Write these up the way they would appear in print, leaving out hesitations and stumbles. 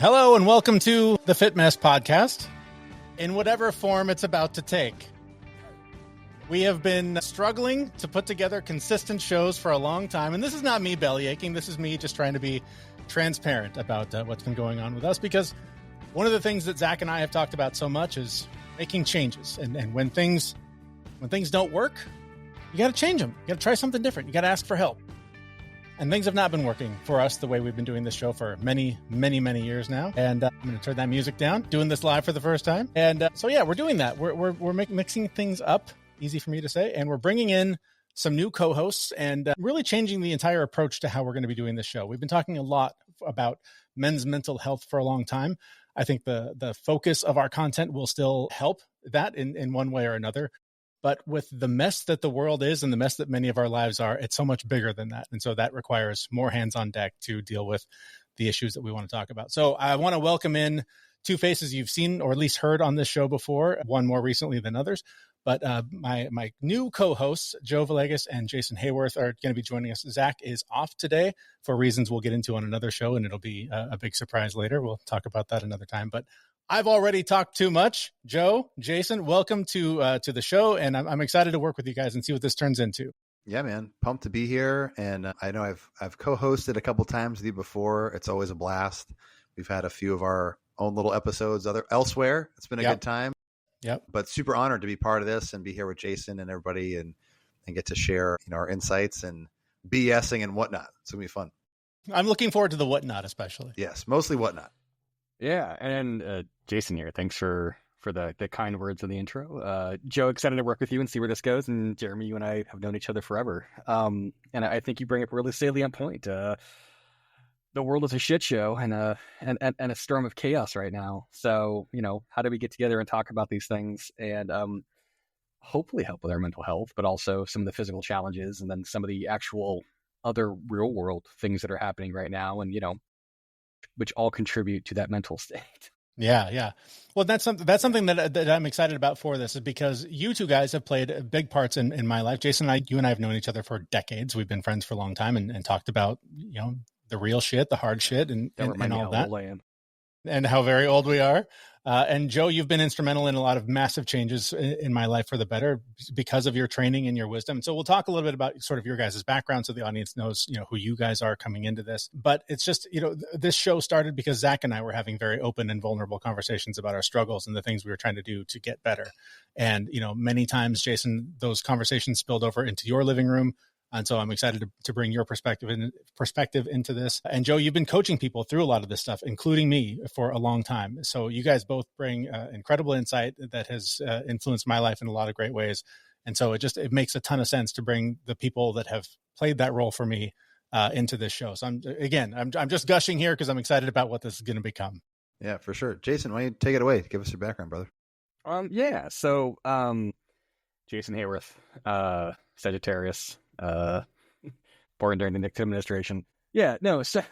Hello and welcome to the Fit Mess podcast, in whatever form it's about to take. We have been struggling to put together consistent shows for a long time, and this is not me belly aching. This is me just trying to be transparent about what's been going on with us, because one of the things that Zach and I have talked about so much is making changes, and when things don't work, you got to change them. You got to try something different. You got to ask for help. And things have not been working for us the way we've been doing this show for many, many, many years now. And I'm going to turn that music down, doing this live for the first time. And so, yeah, we're doing that. We're mixing things up, easy for me to say. And we're bringing in some new co-hosts and really changing the entire approach to how we're going to be doing this show. We've been talking a lot about men's mental health for a long time. I think the focus of our content will still help that in one way or another. But with the mess that the world is and the mess that many of our lives are, it's so much bigger than that. And so that requires more hands on deck to deal with the issues that we want to talk about. So I want to welcome in two faces you've seen or at least heard on this show before, one more recently than others. But my new co-hosts, Joe Villegas and Jason Haworth, are going to be joining us. Zach is off today for reasons we'll get into on another show, and it'll be a big surprise later. We'll talk about that another time. But I've already talked too much. Joe, Jason, welcome to the show, and I'm excited to work with you guys and see what this turns into. Yeah, man, pumped to be here, and I know I've co-hosted a couple times with you before. It's always a blast. We've had a few of our own little episodes elsewhere. It's been a good time. Yep. But super honored to be part of this and be here with Jason and everybody, and get to share our insights and BSing and whatnot. It's gonna be fun. I'm looking forward to the whatnot, especially. Yes, mostly whatnot. Yeah, and Jason here. Thanks for the kind words in the intro. Joe, excited to work with you and see where this goes. And Jeremy, you and I have known each other forever. And I think you bring up a really salient point. The world is a shit show and a storm of chaos right now. So, how do we get together and talk about these things and hopefully help with our mental health, but also some of the physical challenges and then some of the actual other real world things that are happening right now and, which all contribute to that mental state. Yeah. Well, that's something that I'm excited about for this, is because you two guys have played big parts in my life. Jason and you and I have known each other for decades. We've been friends for a long time and talked about, the real shit, the hard shit, and all that, and how very old we are. And Joe, you've been instrumental in a lot of massive changes in my life for the better because of your training and your wisdom. So we'll talk a little bit about sort of your guys' background so the audience knows, who you guys are coming into this. But it's just, this show started because Zach and I were having very open and vulnerable conversations about our struggles and the things we were trying to do to get better. And, many times, Jason, those conversations spilled over into your living room. And so I'm excited to bring your perspective into this. And Joe, you've been coaching people through a lot of this stuff, including me, for a long time. So you guys both bring incredible insight that has influenced my life in a lot of great ways. And so it makes a ton of sense to bring the people that have played that role for me into this show. So I'm just gushing here because I'm excited about what this is going to become. Yeah, for sure. Jason, why don't you take it away? Give us your background, brother. So Jason Haworth, Sagittarius. Born during the Nixon administration. So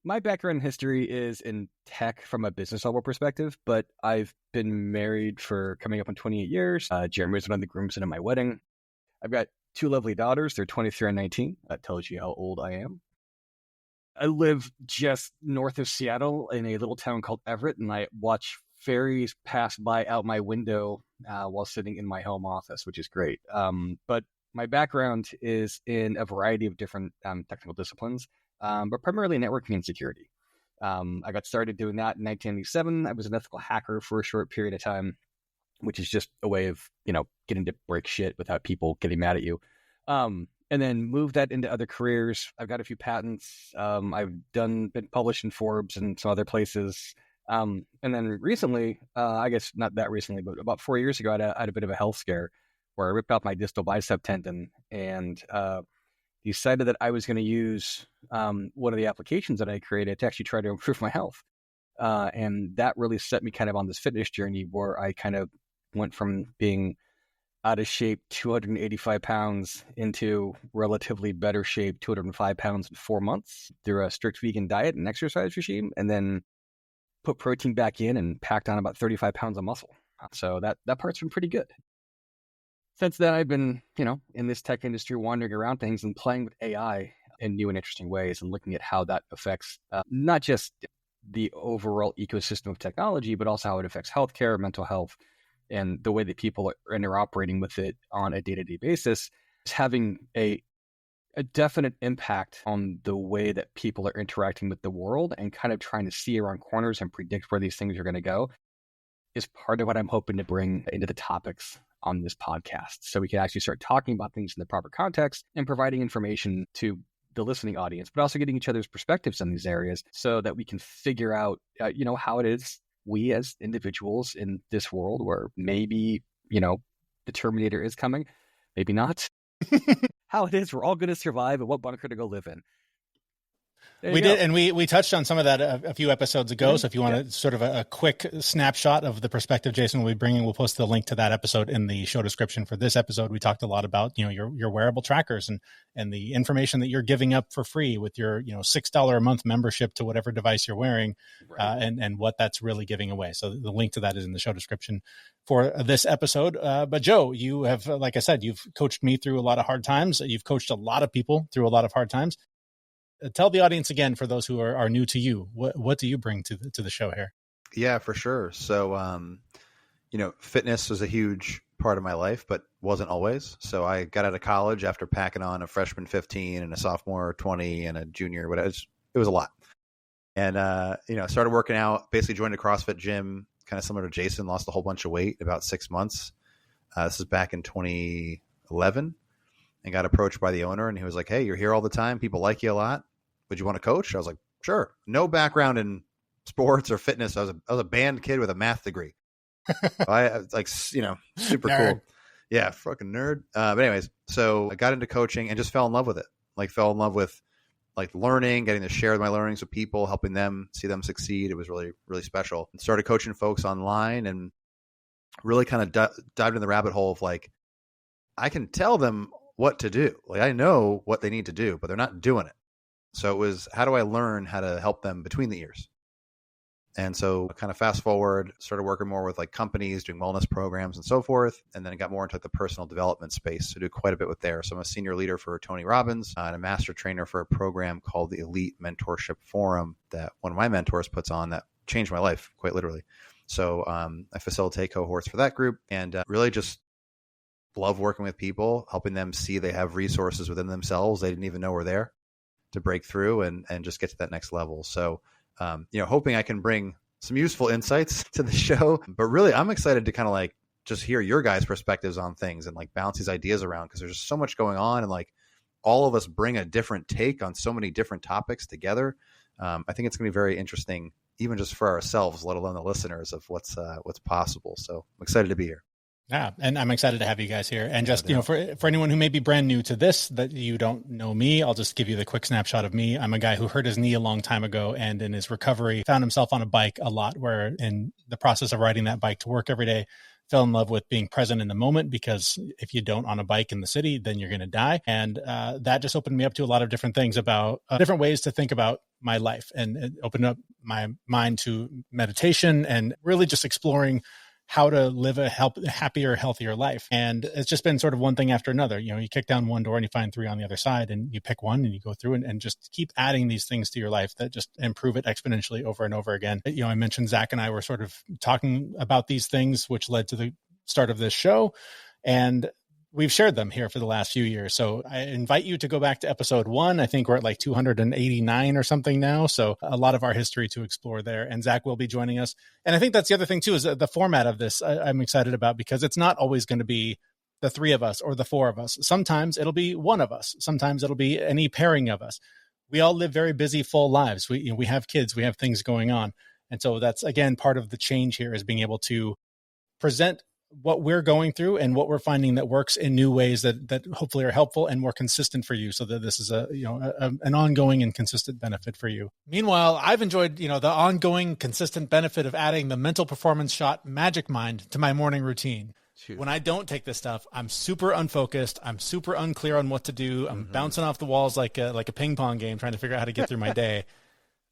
my background in history is in tech from a business level perspective, but I've been married for coming up on 28 years. Jeremy was one of the groomsmen at my wedding. I've got two lovely daughters. They're 23 and 19. That tells you how old I am. I live just north of Seattle in a little town called Everett, and I watch ferries pass by out my window while sitting in my home office, which is great. But my background is in a variety of different technical disciplines, but primarily networking and security. I got started doing that in 1997. I was an ethical hacker for a short period of time, which is just a way of, getting to break shit without people getting mad at you. And then moved that into other careers. I've got a few patents. I've been published in Forbes and some other places. And then recently, I guess not that recently, but about 4 years ago, I had a bit of a health scare where I ripped off my distal bicep tendon and decided that I was going to use one of the applications that I created to actually try to improve my health. And that really set me kind of on this fitness journey where I kind of went from being out of shape 285 pounds into relatively better shape 205 pounds in 4 months through a strict vegan diet and exercise regime, and then put protein back in and packed on about 35 pounds of muscle. So that part's been pretty good. Since then, I've been, in this tech industry, wandering around things and playing with AI in new and interesting ways and looking at how that affects not just the overall ecosystem of technology, but also how it affects healthcare, mental health, and the way that people are interoperating with it on a day-to-day basis is having a definite impact on the way that people are interacting with the world, and kind of trying to see around corners and predict where these things are going to go is part of what I'm hoping to bring into the topics on this podcast. So we can actually start talking about things in the proper context and providing information to the listening audience, but also getting each other's perspectives on these areas so that we can figure out, how it is we as individuals in this world where maybe, the Terminator is coming, maybe not, how it is we're all going to survive and what bunker to go live in. We did, and we touched on some of that a few episodes ago. Mm-hmm. So if you want sort of a quick snapshot of the perspective Jason will be bringing, we'll post the link to that episode in the show description for this episode. We talked a lot about, your wearable trackers and the information that you're giving up for free with your, $6 a month membership to whatever device you're wearing, right. And what that's really giving away. So the link to that is in the show description for this episode. But Joe, you have, like I said, you've coached me through a lot of hard times. You've coached a lot of people through a lot of hard times. Tell the audience again, for those who are new to you, what do you bring to the show here? Yeah, for sure. So, fitness was a huge part of my life, but wasn't always. So I got out of college after packing on a freshman 15 and a sophomore 20 and a junior, whatever. It was a lot. And, started working out, basically joined a CrossFit gym, kind of similar to Jason, lost a whole bunch of weight in about 6 months. This is back in 2011, and got approached by the owner, and he was like, "Hey, you're here all the time. People like you a lot. Would you want to coach?" I was like, "Sure." No background in sports or fitness. I was a band kid with a math degree. I like, super nerd. Cool. Yeah. Fucking nerd. But anyways, so I got into coaching and just fell in love with it. Like, fell in love with like learning, getting to share my learnings with people, helping them see them succeed. It was really, really special. And started coaching folks online and really kind of dived in the rabbit hole of like, I can tell them what to do. Like, I know what they need to do, but they're not doing it. So it was, how do I learn how to help them between the ears? And so kind of fast forward, started working more with like companies, doing wellness programs and so forth. And then I got more into the personal development space. So I do quite a bit with there. So I'm a senior leader for Tony Robbins and a master trainer for a program called the Elite Mentorship Forum that one of my mentors puts on that changed my life, quite literally. So I facilitate cohorts for that group and really just love working with people, helping them see they have resources within themselves they didn't even know were there to break through and just get to that next level. So, hoping I can bring some useful insights to the show, but really I'm excited to kind of like just hear your guys' perspectives on things and like bounce these ideas around, because there's just so much going on and like all of us bring a different take on so many different topics together. I think it's going to be very interesting, even just for ourselves, let alone the listeners, of what's possible. So I'm excited to be here. Yeah. And I'm excited to have you guys here. And just, for anyone who may be brand new to this, that you don't know me, I'll just give you the quick snapshot of me. I'm a guy who hurt his knee a long time ago, and in his recovery found himself on a bike a lot, where in the process of riding that bike to work every day, fell in love with being present in the moment, because if you don't on a bike in the city, then you're going to die. And that just opened me up to a lot of different things about different ways to think about my life, and it opened up my mind to meditation and really just exploring how to live a happier, healthier life. And it's just been sort of one thing after another. You kick down one door and you find three on the other side, and you pick one and you go through and just keep adding these things to your life that just improve it exponentially over and over again. I mentioned Zach and I were sort of talking about these things, which led to the start of this show. And we've shared them here for the last few years. So I invite you to go back to episode 1. I think we're at like 289 or something now. So a lot of our history to explore there. And Zach will be joining us. And I think that's the other thing too, is the format of this I'm excited about, because it's not always going to be the 3 of us or the 4 of us. Sometimes it'll be one of us. Sometimes it'll be any pairing of us. We all live very busy, full lives. We have kids, we have things going on. And so that's, again, part of the change here, is being able to present what we're going through and what we're finding that works in new ways that hopefully are helpful and more consistent for you, so that this is an ongoing and consistent benefit for you. Meanwhile, I've enjoyed, the ongoing consistent benefit of adding the mental performance shot Magic Mind to my morning routine. Shoot. When I don't take this stuff, I'm super unfocused. I'm super unclear on what to do. I'm bouncing off the walls like a ping pong game, trying to figure out how to get through my day.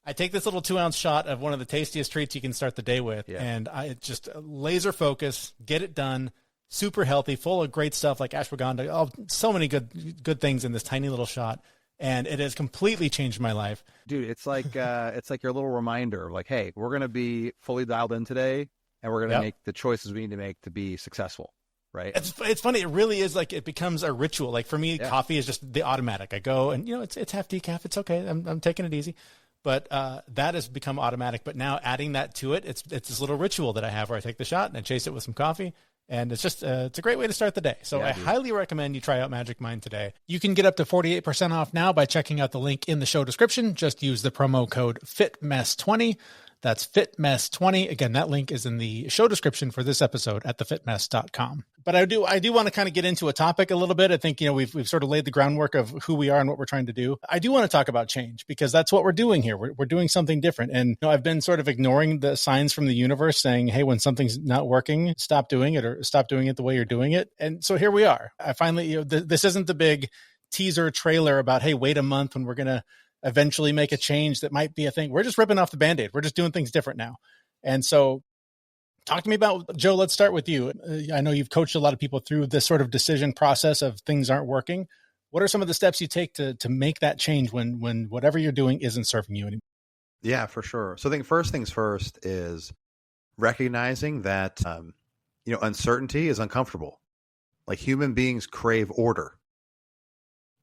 I take this little 2-ounce shot of one of the tastiest treats you can start the day with, and I just laser focus, get it done, super healthy, full of great stuff like ashwagandha, so many good things in this tiny little shot. And it has completely changed my life. Dude, it's like your little reminder of like, hey, we're going to be fully dialed in today, and we're going to make the choices we need to make to be successful, right? It's funny. It really is like it becomes a ritual. Like for me, coffee is just the automatic. I go and, it's half decaf. It's okay. I'm taking it easy. But that has become automatic. But now adding that to it, it's this little ritual that I have where I take the shot and I chase it with some coffee. And it's just, it's a great way to start the day. So I highly recommend you try out Magic Mind today. You can get up to 48% off now by checking out the link in the show description. Just use the promo code FITMESS20. That's FITMESS20. Again, that link is in the show description for this episode at thefitmess.com. But I do want to kind of get into a topic a little bit. I think, we've sort of laid the groundwork of who we are and what we're trying to do. I do want to talk about change because that's what we're doing here. We're doing something different. And I've been sort of ignoring the signs from the universe saying, hey, when something's not working, stop doing it or stop doing it the way you're doing it. And so here we are. I finally, this isn't the big teaser trailer about, hey, wait a month when we're going to eventually make a change that might be a thing. We're just ripping off the Band-Aid. We're just doing things different now. And so talk to me about, Joe, let's start with you. I know you've coached a lot of people through this sort of decision process of things aren't working. What are some of the steps you take to make that change when whatever you're doing isn't serving you anymore? Yeah, for sure. So I think first things first is recognizing that, uncertainty is uncomfortable. Like human beings crave order.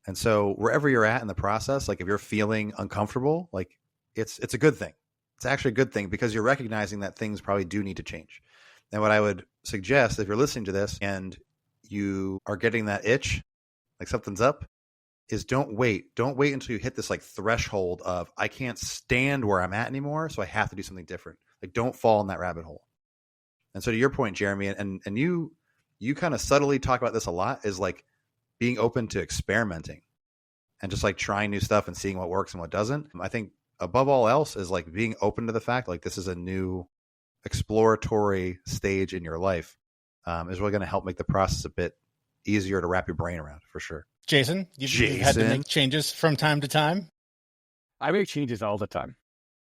And so wherever you're at in the process, like if you're feeling uncomfortable, like it's a good thing. It's actually a good thing because you're recognizing that things probably do need to change. And what I would suggest if you're listening to this and you are getting that itch, like something's up, is don't wait. Don't wait until you hit this like threshold of I can't stand where I'm at anymore, so I have to do something different. Like don't fall in that rabbit hole. And so to your point, Jeremy, and you kind of subtly talk about this a lot, is like being open to experimenting and just like trying new stuff and seeing what works and what doesn't. I think above all else is like being open to the fact like this is a new exploratory stage in your life is really going to help make the process a bit easier to wrap your brain around for sure. Jason, you've had to make changes from time to time? I make changes all the time.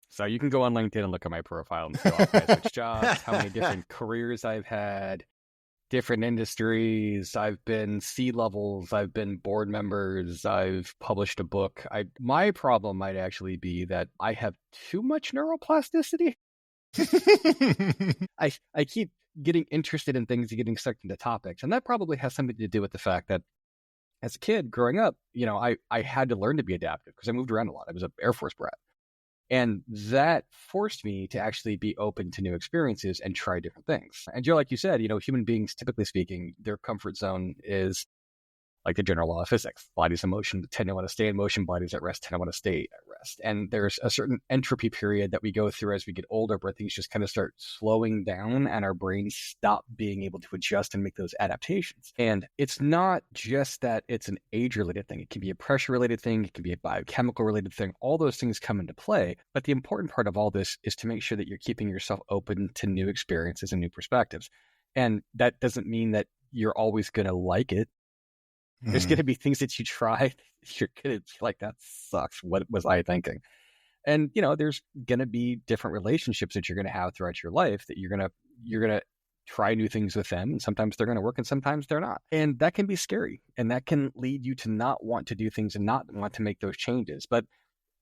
So you can go on LinkedIn and look at my profile and see all my switch jobs, how many different careers I've had, different industries. I've been C-levels. I've been board members. I've published a book. My problem might actually be that I have too much neuroplasticity. I keep getting interested in things and getting stuck into topics. And that probably has something to do with the fact that as a kid growing up, I had to learn to be adaptive because I moved around a lot. I was an Air Force brat. And that forced me to actually be open to new experiences and try different things. And Joe, like you said, human beings, typically speaking, their comfort zone is like the general law of physics. Bodies in motion tend to want to stay in motion. Bodies at rest tend to want to stay at rest. And there's a certain entropy period that we go through as we get older where things just kind of start slowing down and our brains stop being able to adjust and make those adaptations. And it's not just that it's an age-related thing. It can be a pressure-related thing. It can be a biochemical-related thing. All those things come into play. But the important part of all this is to make sure that you're keeping yourself open to new experiences and new perspectives. And that doesn't mean that you're always going to like it. There's going to be things that you try. You're going to be like, that sucks. What was I thinking? And, there's going to be different relationships that you're going to have throughout your life that you're going to try new things with them. And sometimes they're going to work and sometimes they're not. And that can be scary. And that can lead you to not want to do things and not want to make those changes. But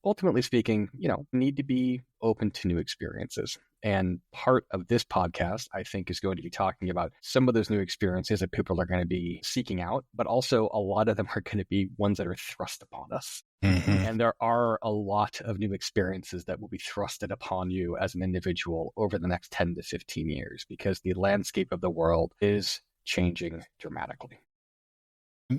ultimately speaking, need to be open to new experiences. And part of this podcast, I think, is going to be talking about some of those new experiences that people are going to be seeking out, but also a lot of them are going to be ones that are thrust upon us. Mm-hmm. And there are a lot of new experiences that will be thrusted upon you as an individual over the next 10 to 15 years, because the landscape of the world is changing dramatically.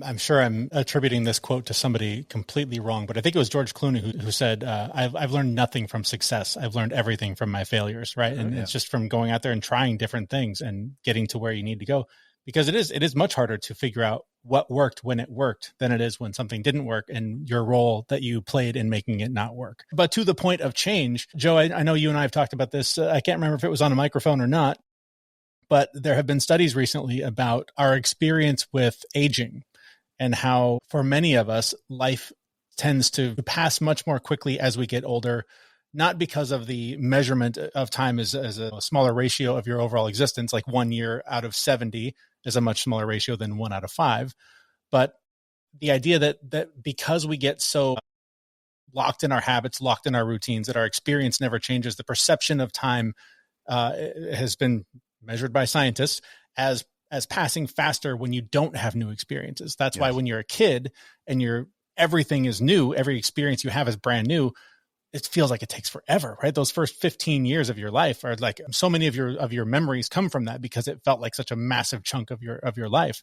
I'm sure I'm attributing this quote to somebody completely wrong, but I think it was George Clooney who said, I've learned nothing from success. I've learned everything from my failures, right? And it's just from going out there and trying different things and getting to where you need to go. Because it is much harder to figure out what worked when it worked than it is when something didn't work and your role that you played in making it not work. But to the point of change, Joe, I know you and I have talked about this. I can't remember if it was on a microphone or not, but there have been studies recently about our experience with aging. And how, for many of us, life tends to pass much more quickly as we get older, not because of the measurement of time as a smaller ratio of your overall existence, like 1 year out of 70 is a much smaller ratio than 1 out of 5, but the idea that because we get so locked in our habits, locked in our routines, that our experience never changes, the perception of time has been measured by scientists as passing faster when you don't have new experiences. That's why when you're a kid and everything is new, every experience you have is brand new, it feels like it takes forever, right? Those first 15 years of your life are like, so many of your memories come from that because it felt like such a massive chunk of your life.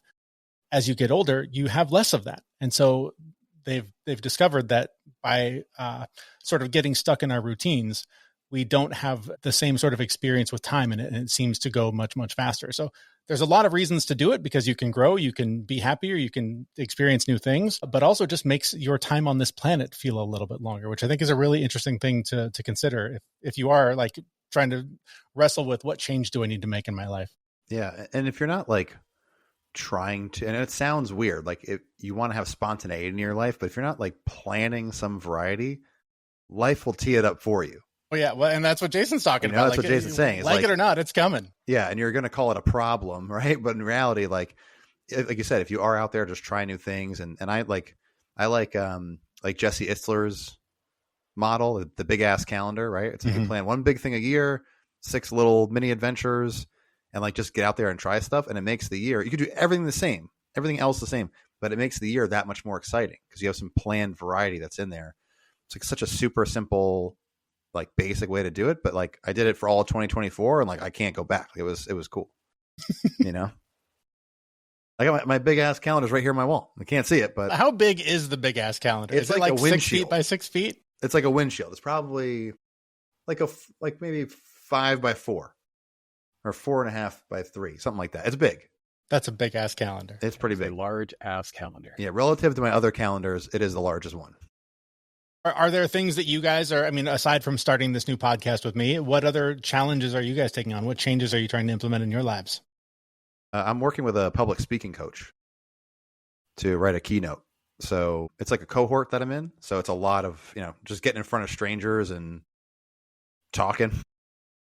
As you get older, you have less of that. And so they've discovered that by sort of getting stuck in our routines, we don't have the same sort of experience with time in it, and it seems to go much, much faster. So there's a lot of reasons to do it, because you can grow, you can be happier, you can experience new things, but also just makes your time on this planet feel a little bit longer, which I think is a really interesting thing to consider if you are like trying to wrestle with what change do I need to make in my life. Yeah. And if you're not like trying to, and it sounds weird, like if you want to have spontaneity in your life, but if you're not like planning some variety, life will tee it up for you. Well, yeah, well, and that's what Jason's talking about. That's what Jason's saying. It's like it or not, it's coming. Yeah, and you're going to call it a problem, right? But in reality, like you said, if you are out there just trying new things, and I like Jesse Itzler's model, the big ass calendar, right? It's like you plan one big thing a year, 6 little mini adventures, and like just get out there and try stuff, and it makes the year. You could do everything the same, everything else the same, but it makes the year that much more exciting because you have some planned variety that's in there. It's like such a super simple, like basic way to do it, but like I did it for all of 2024, and like I can't go back. It was cool. You know, I got my big ass calendar's right here on my wall. I can't see it, but how big is the big ass calendar? It's is like it like a 6 feet by 6 feet? It's like a windshield. It's probably like maybe 5 by 4 or 4.5 by 3, something like that. It's big. That's a big ass calendar. It's pretty big. A large ass calendar. Yeah, relative to my other calendars, it is the largest one. Are there things that you guys are, I mean, aside from starting this new podcast with me, what other challenges are you guys taking on? What changes are you trying to implement in your lives? I'm working with a public speaking coach to write a keynote. So it's like a cohort that I'm in. So it's a lot of, just getting in front of strangers and talking.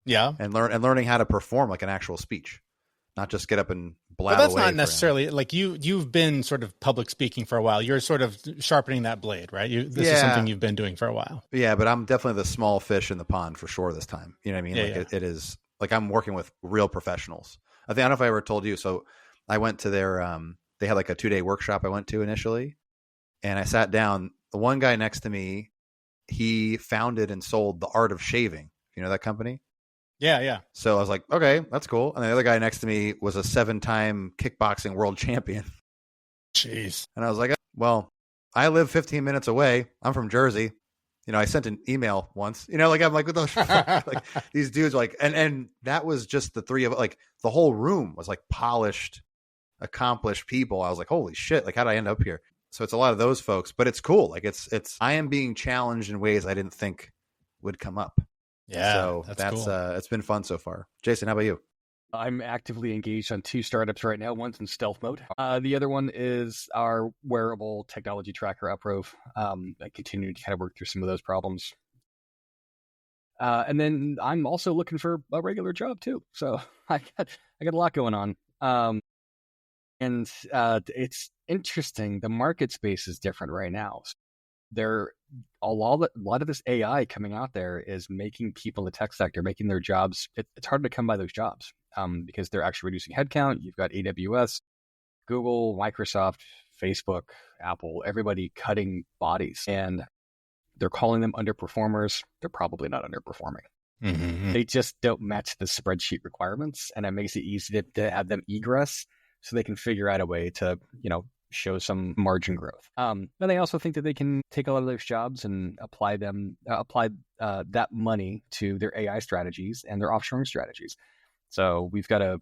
Yeah. And learning how to perform like an actual speech, not just get up and blab away. But that's not necessarily like you've been sort of public speaking for a while. You're sort of sharpening that blade, right? This is something you've been doing for a while. Yeah, but I'm definitely the small fish in the pond for sure this time. You know what I mean? Yeah, It is like I'm working with real professionals. I don't know if I ever told you. So I went to their, they had like a 2-day workshop I went to initially, and I sat down. The one guy next to me, he founded and sold The Art of Shaving. You know that company? Yeah. So I was like, okay, that's cool. And the other guy next to me was a 7-time kickboxing world champion. Jeez. And I was like, well, I live 15 minutes away. I'm from Jersey. I sent an email once, I'm like, with those, like these dudes are like, and that was just the three of, like the whole room was like polished, accomplished people. I was like, holy shit. Like, how did I end up here? So it's a lot of those folks, but it's cool. Like I am being challenged in ways I didn't think would come up. Yeah. So that's cool. It's been fun so far. Jason, how about you? I'm actively engaged on 2 startups right now. One's in stealth mode. The other one is our wearable technology tracker, Uprove. I continue to kind of work through some of those problems. And then I'm also looking for a regular job too. So I got a lot going on. And it's interesting. The market space is different right now. A lot of this AI coming out there is making people in the tech sector, making their jobs. It's hard to come by those jobs because they're actually reducing headcount. You've got AWS, Google, Microsoft, Facebook, Apple, everybody cutting bodies, and they're calling them underperformers. They're probably not underperforming. Mm-hmm. They just don't match the spreadsheet requirements, and it makes it easy to have them egress so they can figure out a way to, show some margin growth. And they also think that they can take a lot of those jobs and apply that money to their AI strategies and their offshoring strategies. So we've got an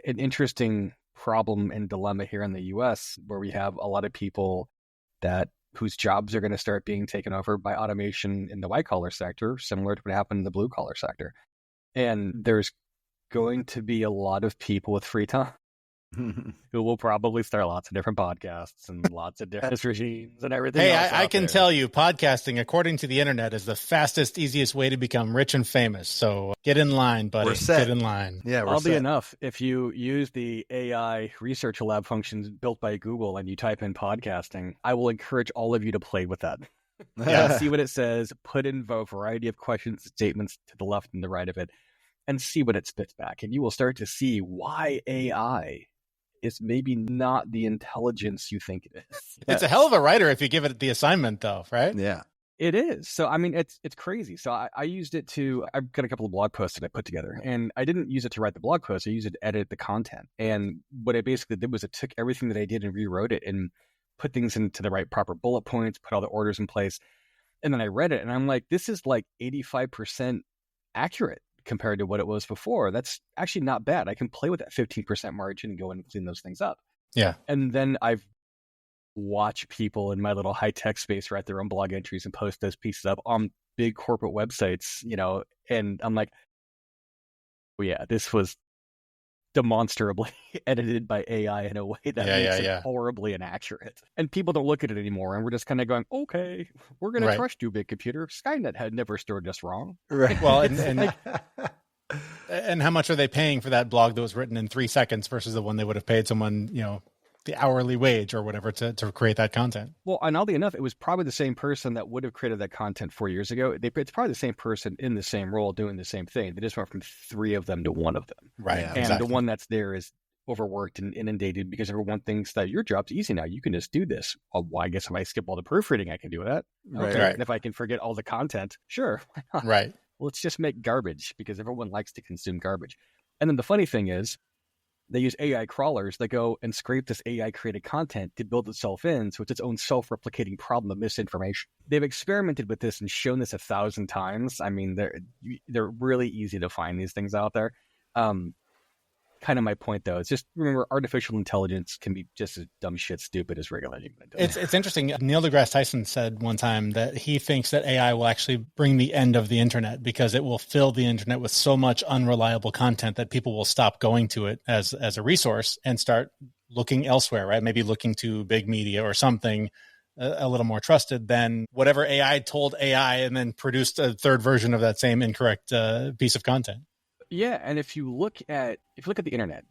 interesting problem and dilemma here in the US where we have a lot of people whose jobs are going to start being taken over by automation in the white collar sector, similar to what happened in the blue collar sector. And there's going to be a lot of people with free time who will probably start lots of different podcasts and lots of different regimes and everything. Hey, else I out can there. tell you, podcasting, according to the internet, is the fastest, easiest way to become rich and famous. So get in line, buddy. We're set. Get in line. Yeah, we're Oddly set. enough, if you use the AI research lab functions built by Google and you type in podcasting, I will encourage all of you to play with that. See what it says, put in a variety of questions and statements to the left and the right of it, and see what it spits back. And you will start to see why AI is maybe not the intelligence you think it is. It's a hell of a writer if you give it the assignment, though, right? Yeah. It is. So, I mean, it's crazy. So I used it to, I've got a couple of blog posts that I put together, and I didn't use it to write the blog post. I used it to edit the content. And what I basically did was it took everything that I did and rewrote it and put things into the right proper bullet points, put all the orders in place. And then I read it and I'm like, this is like 85% accurate compared to what it was before. That's actually not bad. I can play with that 15% margin and go in and clean those things up. Yeah. And then I've watched people in my little high-tech space write their own blog entries and post those pieces up on big corporate websites, and I'm like, well, yeah, this was demonstrably edited by AI in a way that makes it horribly inaccurate. And people don't look at it anymore. And we're just kind of going, okay, we're going to trust you, big computer. Skynet had never stored us wrong. Right. Well, and how much are they paying for that blog that was written in 3 seconds versus the one they would have paid someone, the hourly wage or whatever to create that content? Well, and oddly enough, it was probably the same person that would have created that content 4 years ago. It's probably the same person in the same role doing the same thing. They just went from 3 of them to 1 of them. Right. Yeah, And exactly. the one that's there is overworked and inundated because everyone thinks that your job's easy now. You can just do this. Well, I guess if I skip all the proofreading, I can do that. Okay. Right. And if I can forget all the content, sure. Right. Let's just make garbage because everyone likes to consume garbage. And then the funny thing is, they use AI crawlers that go and scrape this AI created content to build itself in. So it's its own self-replicating problem of misinformation. They've experimented with this and shown this 1,000 times. I mean, they're really easy to find these things out there. Kind of my point, though, is just remember, artificial intelligence can be just as dumb shit stupid as regular human intelligence. It's interesting. Neil deGrasse Tyson said one time that he thinks that AI will actually bring the end of the internet because it will fill the internet with so much unreliable content that people will stop going to it as a resource and start looking elsewhere, right? Maybe looking to big media or something a little more trusted than whatever AI told AI and then produced a third version of that same incorrect piece of content. Yeah, and if you look at the internet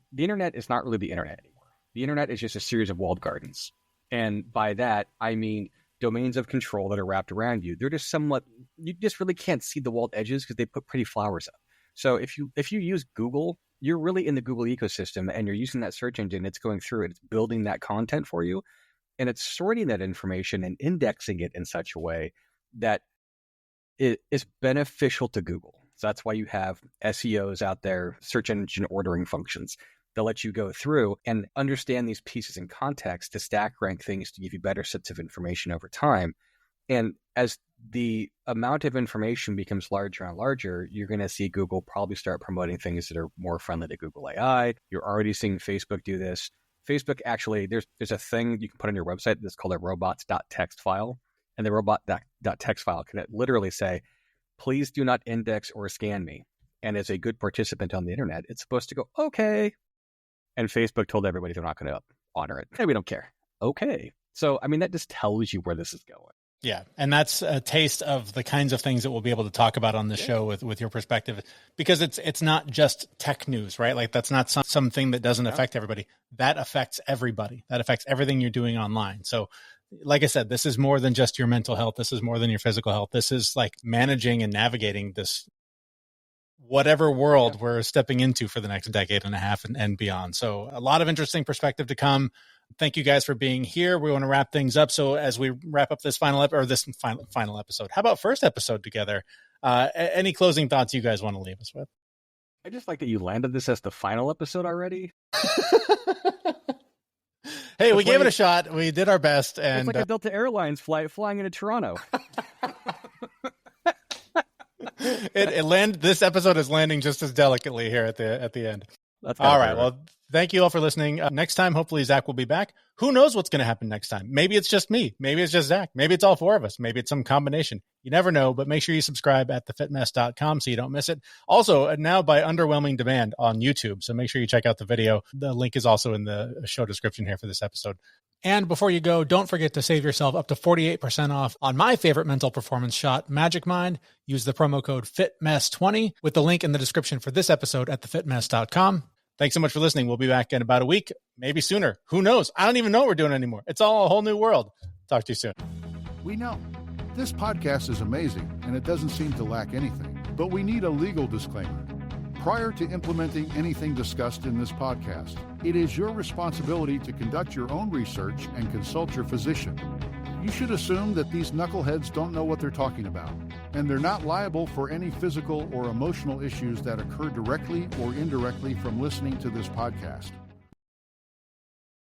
is not really the internet anymore. The internet is just a series of walled gardens. And by that, I mean domains of control that are wrapped around you. They're just somewhat, you just really can't see the walled edges because they put pretty flowers up. So if you use Google, you're really in the Google ecosystem and you're using that search engine, it's going through it, it's building that content for you, and it's sorting that information and indexing it in such a way that it is beneficial to Google. So that's why you have SEOs out there, search engine ordering functions. They'll let you go through and understand these pieces in context to stack rank things to give you better sets of information over time. And as the amount of information becomes larger and larger, you're going to see Google probably start promoting things that are more friendly to Google AI. You're already seeing Facebook do this. Facebook actually, there's a thing you can put on your website that's called a robots.txt file. And the robot.txt file can literally say, please do not index or scan me. And as a good participant on the internet, it's supposed to go, okay. And Facebook told everybody they're not going to honor it. Hey, we don't care. Okay. So, I mean, that just tells you where this is going. Yeah. And that's a taste of the kinds of things that we'll be able to talk about on the show with your perspective, because it's not just tech news, right? Like that's not something that doesn't affect everybody. That affects everybody. That affects everything you're doing online. So like I said, this is more than just your mental health. This is more than your physical health. This is like managing and navigating this whatever world we're stepping into for the next decade and a half and beyond. So a lot of interesting perspective to come. Thank you guys for being here. We want to wrap things up. So as we wrap up this final episode, how about first episode together? Any closing thoughts you guys want to leave us with? I just like that you landed this as the final episode already. Hey, we gave it a shot. We did our best. And it's like a Delta Airlines flight flying into Toronto. This episode is landing just as delicately here at the end. That's all right. Well, thank you all for listening. Next time, hopefully Zach will be back. Who knows what's going to happen next time? Maybe it's just me. Maybe it's just Zach. Maybe it's all four of us. Maybe it's some combination. You never know, but make sure you subscribe at thefitmess.com so you don't miss it. Also, now by underwhelming demand on YouTube. So make sure you check out the video. The link is also in the show description here for this episode. And before you go, don't forget to save yourself up to 48% off on my favorite mental performance shot, Magic Mind. Use the promo code FITMESS20 with the link in the description for this episode at thefitmess.com. Thanks so much for listening. We'll be back in about a week, maybe sooner. Who knows? I don't even know what we're doing anymore. It's all a whole new world. Talk to you soon. We know this podcast is amazing and it doesn't seem to lack anything, but we need a legal disclaimer. Prior to implementing anything discussed in this podcast, it is your responsibility to conduct your own research and consult your physician. You should assume that these knuckleheads don't know what they're talking about, and they're not liable for any physical or emotional issues that occur directly or indirectly from listening to this podcast.